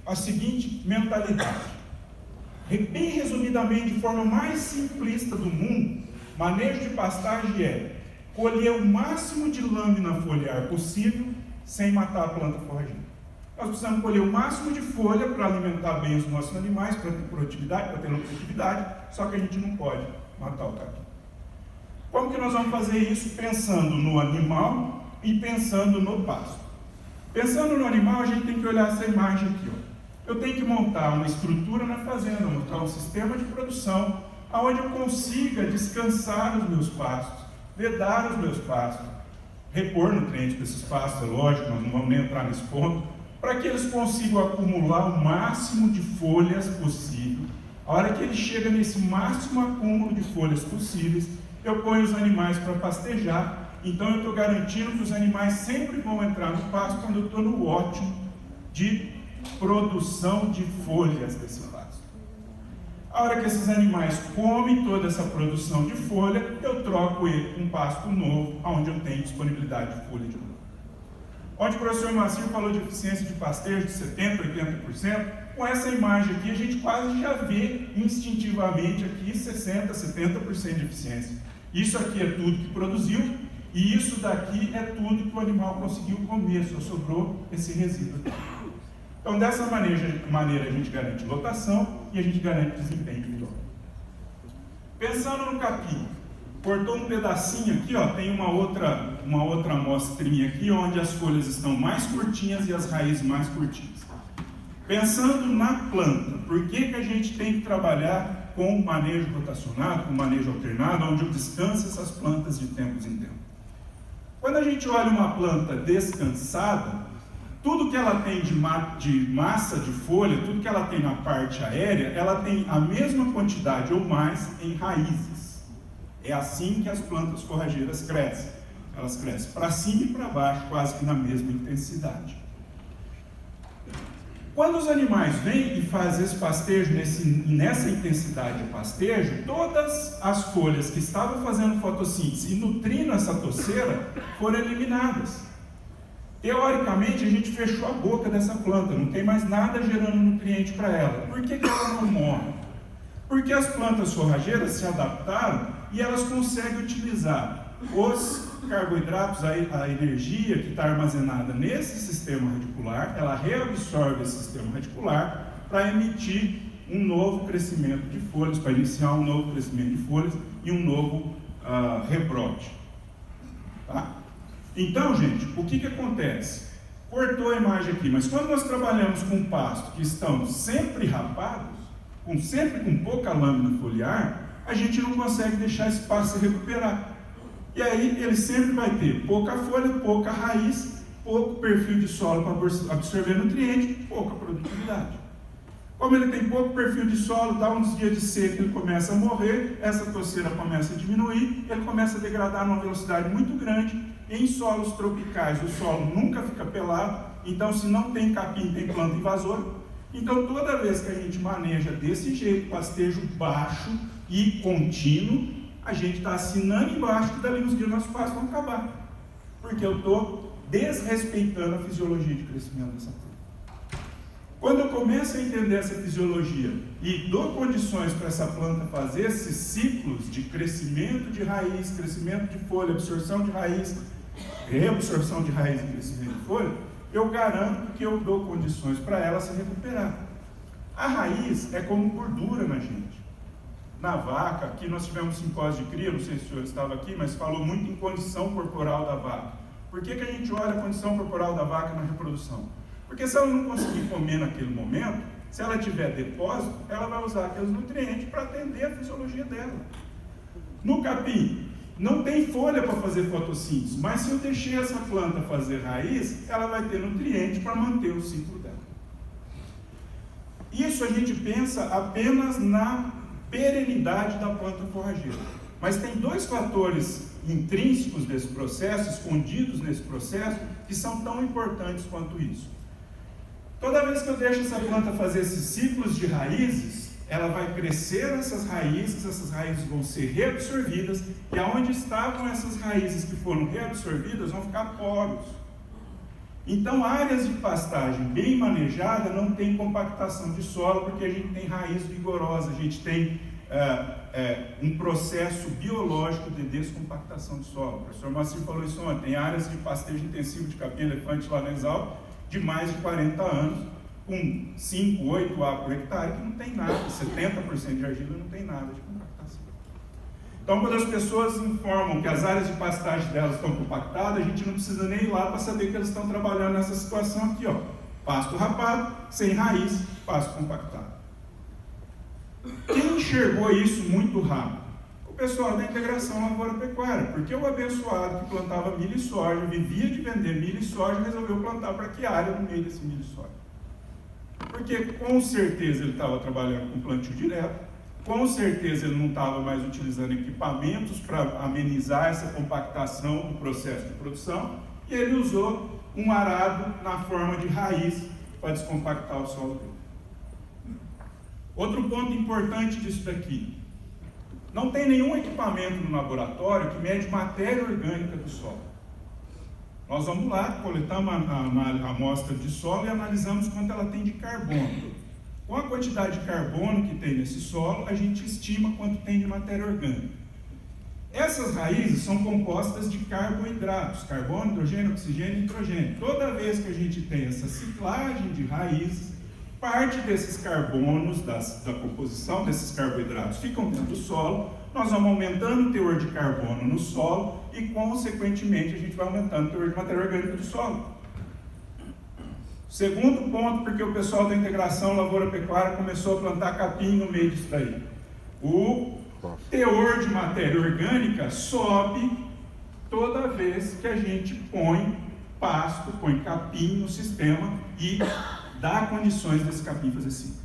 a seguinte mentalidade. Bem resumidamente, de forma mais simplista do mundo, manejo de pastagem é colher o máximo de lâmina foliar possível sem matar a planta forrageira. Nós precisamos colher o máximo de folha para alimentar bem os nossos animais, para ter produtividade, para ter lucratividade, só que a gente não pode matar o capim. Como que nós vamos fazer isso? Pensando no animal e pensando no pasto. Pensando no animal, a gente tem que olhar essa imagem aqui. Eu tenho que montar uma estrutura na fazenda, montar um sistema de produção, onde eu consiga descansar os meus pastos, vedar os meus pastos, repor nutrientes para esses pastos, é lógico, nós não vamos nem entrar nesse ponto, para que eles consigam acumular o máximo de folhas possível. A hora que ele chega nesse máximo acúmulo de folhas possíveis, eu ponho os animais para pastejar. Então eu estou garantindo que os animais sempre vão entrar no pasto quando eu estou no ótimo de produção de folhas desse pasto. A hora que esses animais comem toda essa produção de folha, eu troco ele com um pasto novo, onde eu tenho disponibilidade de folha de novo. Onde o professor Marcinho falou de eficiência de pastejo de 70%, 80%, com essa imagem aqui a gente quase já vê instintivamente aqui 60%, 70% de eficiência. Isso aqui é tudo que produziu, e isso daqui é tudo que o animal conseguiu comer, só sobrou esse resíduo aqui. Então, dessa maneira a gente garante lotação e a gente garante desempenho melhor. Pensando no capim, cortou um pedacinho aqui, ó, tem uma outra amostrinha aqui, onde as folhas estão mais curtinhas e as raízes mais curtinhas. Pensando na planta, por que a gente tem que trabalhar com manejo rotacionado, com manejo alternado, onde eu descanso essas plantas de tempos em tempos? Quando a gente olha uma planta descansada, tudo que ela tem de massa de folha, tudo que ela tem na parte aérea, ela tem a mesma quantidade ou mais em raízes. É assim que as plantas forrageiras crescem. Elas crescem para cima e para baixo, quase que na mesma intensidade. Quando os animais vêm e fazem esse pastejo nessa intensidade de pastejo, todas as folhas que estavam fazendo fotossíntese e nutrindo essa toceira foram eliminadas. Teoricamente, a gente fechou a boca dessa planta, não tem mais nada gerando nutriente para ela. Por que ela não morre? Porque as plantas forrageiras se adaptaram e elas conseguem utilizar os carboidratos, a energia que está armazenada nesse sistema radicular, ela reabsorve esse sistema radicular para emitir um novo crescimento de folhas, para iniciar um novo crescimento de folhas e um novo rebrote. Tá? Então, gente, o que acontece? Cortou a imagem aqui, mas quando nós trabalhamos com pasto que estão sempre rapados, sempre com pouca lâmina foliar, a gente não consegue deixar esse pasto se recuperar. E aí ele sempre vai ter pouca folha, pouca raiz, pouco perfil de solo para absorver nutriente, pouca produtividade. Como ele tem pouco perfil de solo, dá uns dias de seca, ele começa a morrer, essa toceira começa a diminuir, ele começa a degradar numa velocidade muito grande. Em solos tropicais, o solo nunca fica pelado, então se não tem capim, tem planta invasora. Então toda vez que a gente maneja desse jeito, pastejo baixo e contínuo, a gente está assinando embaixo que dali uns dias nossos pastos vão acabar. Porque eu estou desrespeitando a fisiologia de crescimento dessa planta. Quando eu começo a entender essa fisiologia e dou condições para essa planta fazer esses ciclos de crescimento de raiz, crescimento de folha, absorção de raiz, reabsorção de raiz e crescimento de folha, eu garanto que eu dou condições para ela se recuperar. A raiz é como gordura na gente. Na vaca, aqui nós tivemos um simpósio de cria, não sei se o senhor estava aqui, mas falou muito em condição corporal da vaca. Por que a gente olha a condição corporal da vaca na reprodução? Porque se ela não conseguir comer naquele momento, se ela tiver depósito, ela vai usar aqueles nutrientes para atender a fisiologia dela. No capim, não tem folha para fazer fotossíntese, mas se eu deixei essa planta fazer raiz, ela vai ter nutriente para manter o ciclo dela. Isso a gente pensa apenas na perenidade da planta forrageira. Mas tem dois fatores intrínsecos desse processo, escondidos nesse processo, que são tão importantes quanto isso. Toda vez que eu deixo essa planta fazer esses ciclos de raízes, ela vai crescer essas raízes vão ser reabsorvidas, e aonde estavam essas raízes que foram reabsorvidas vão ficar poros. Então, áreas de pastagem bem manejada não tem compactação de solo, porque a gente tem raiz vigorosa, a gente tem um processo biológico de descompactação de solo. O professor Moacir falou isso ontem. Tem áreas de pastejo intensivo de capim-elefante lá na Exalc de mais de 40 anos, com 5, 8 A por hectare, que não tem nada, 70% de argila não tem nada de compactação. Então, quando as pessoas informam que as áreas de pastagem delas estão compactadas, a gente não precisa nem ir lá para saber que elas estão trabalhando nessa situação aqui, ó. Pasto rapado, sem raiz, pasto compactado. Quem enxergou isso muito rápido? O pessoal da integração lavoura-pecuária, porque o abençoado que plantava milho e soja, vivia de vender milho e soja, resolveu plantar braquiária no meio desse milho e soja. Porque com certeza ele estava trabalhando com plantio direto, com certeza ele não estava mais utilizando equipamentos para amenizar essa compactação do processo de produção, e ele usou um arado na forma de raiz para descompactar o solo dele. Outro ponto importante disso daqui: não tem nenhum equipamento no laboratório que mede matéria orgânica do solo. Nós vamos lá, coletamos a amostra de solo e analisamos quanto ela tem de carbono. Com a quantidade de carbono que tem nesse solo, a gente estima quanto tem de matéria orgânica. Essas raízes são compostas de carboidratos: carbono, hidrogênio, oxigênio e nitrogênio. Toda vez que a gente tem essa ciclagem de raízes, parte desses carbonos, da composição desses carboidratos, ficam dentro do solo. Nós vamos aumentando o teor de carbono no solo e, consequentemente, a gente vai aumentando o teor de matéria orgânica do solo. Segundo ponto, porque o pessoal da integração lavoura-pecuária começou a plantar capim no meio disso daí. O teor de matéria orgânica sobe toda vez que a gente põe pasto, põe capim no sistema e dá condições desse capim fazer ciclo.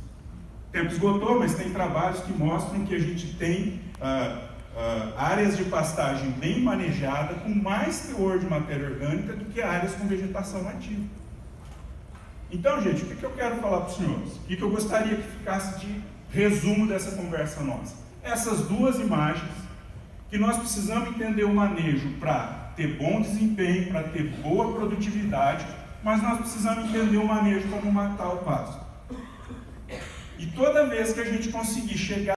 O tempo esgotou, mas tem trabalhos que mostram que a gente tem áreas de pastagem bem manejada com mais teor de matéria orgânica do que áreas com vegetação nativa. Então, gente, o que eu quero falar para os senhores? O que eu gostaria que ficasse de resumo dessa conversa nossa? Essas duas imagens, que nós precisamos entender o manejo para ter bom desempenho, para ter boa produtividade, mas nós precisamos entender o manejo para não matar o pasto. E toda vez que a gente conseguir chegar